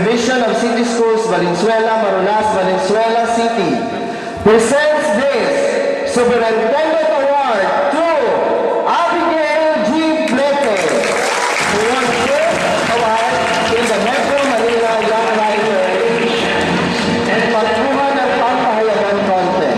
Division of City Schools, Valenzuela, Marulas, Valenzuela City, presents this Superintendent Award to Abigail G. Bleke, who won the first award in the Metro Manila Young Writer and pagkuha ng pampahayagan contest.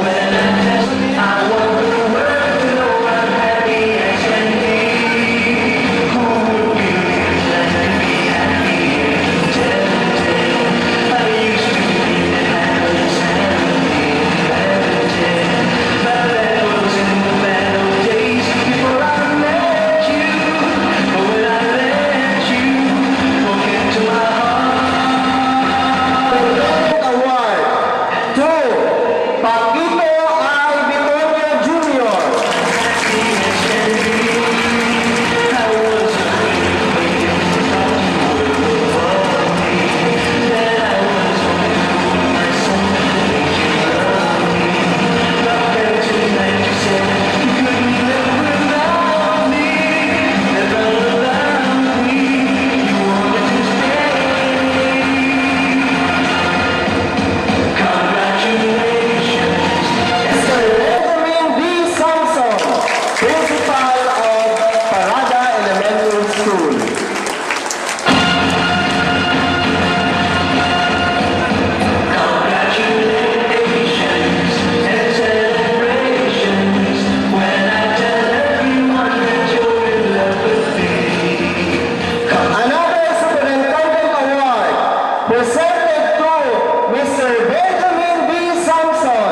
Presented to Mr. Benjamin B. Samson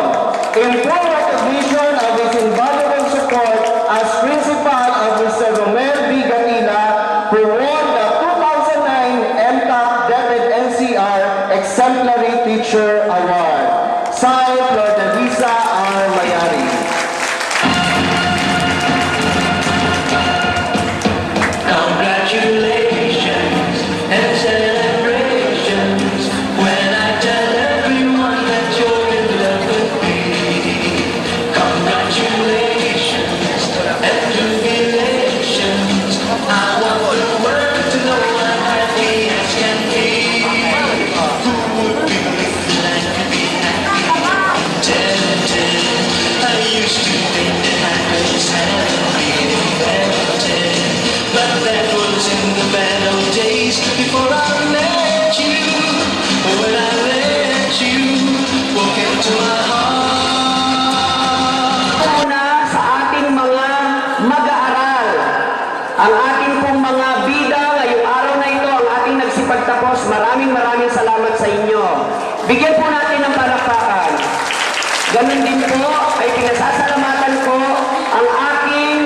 in full recognition of his invaluable support as principal of Mr. Romel B. Gatila, who won the 2009 MTAC DepEd NCR Exemplary Teacher Award. Signed, Lord Davisa R. Mayari. Congratulations and celebrations when I tell everyone that you're in love with me. Congratulations and jubilations. I want the world to know I'm happy as can be. Who would be like to be happy? I used to think that I was happy and contented, but that was in the bad old days before I met you. When I let you walk into my heart. Una sa ating mga mag-aaral, ang ating pong mga bida ngayong araw na ito, ang ating nagsipagtapos, maraming salamat sa inyo. Bigyan po natin ng palakpakan. Ganun din po ay pinasasalamatan ko ang aking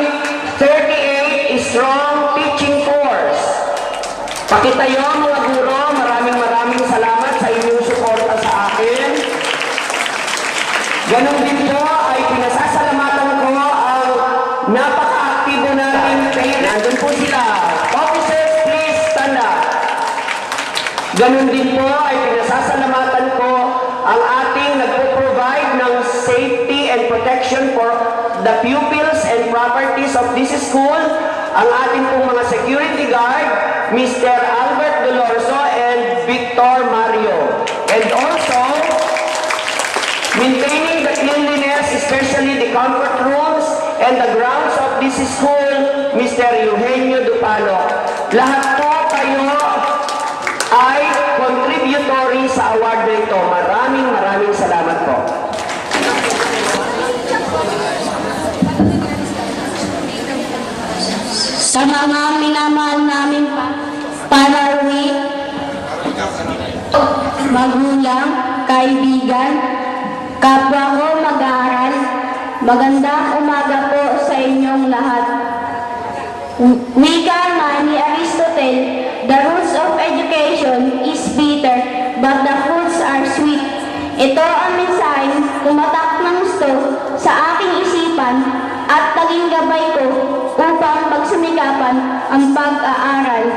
38 Strong Teaching Force. Pakitayo mga guro, maraming salamat sa inyong suporta sa akin. Ganun din po ay pinasasalamatan ko ang napaka-aktibo natin kayo. Nandun po sila. Officers, please stand up. Ganun din po ay pinasasalamatan ko ang ating nagpo-provide ng safety and protection for the pupils and properties of this school, ang ating pong mga security guard, Mr. Albert Dolorso and Victor Mario. And also, maintaining the cleanliness, especially the comfort rooms and the grounds of this school, Mr. Eugenio Dupalo. Lahat po kayo ay contributory sa award na ito. Maraming salamat po. Sa mga minamahal namin panawi, magulang, kaibigan, kapwa ko mag-aaral, magandang umaga po sa inyong lahat. Wika nga ni Aristotle, the rules of education is bitter, but the fruits are sweet. Ito ang mensaheng tumatak ng gusto sa aking isipan at naging gabay ko upang pagsumikapan ang pag-aaral.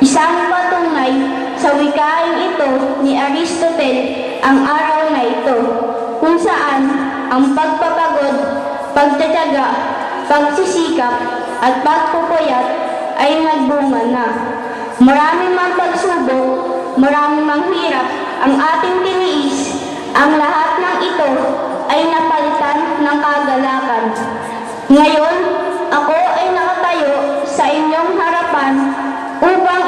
Isang patunay sa wikaing ito ni Aristotle ang araw na ito, kung saan ang pagpapagod, pagtatyaga, pagsisikap at pagpupuyat ay nagbunga na. Marami mang pagsubok, maraming manghirap ang ating tiniis, ang lahat ng ito ay napalitan ng kagalakan. Ngayon, ako ay nakatayo sa inyong harapan upang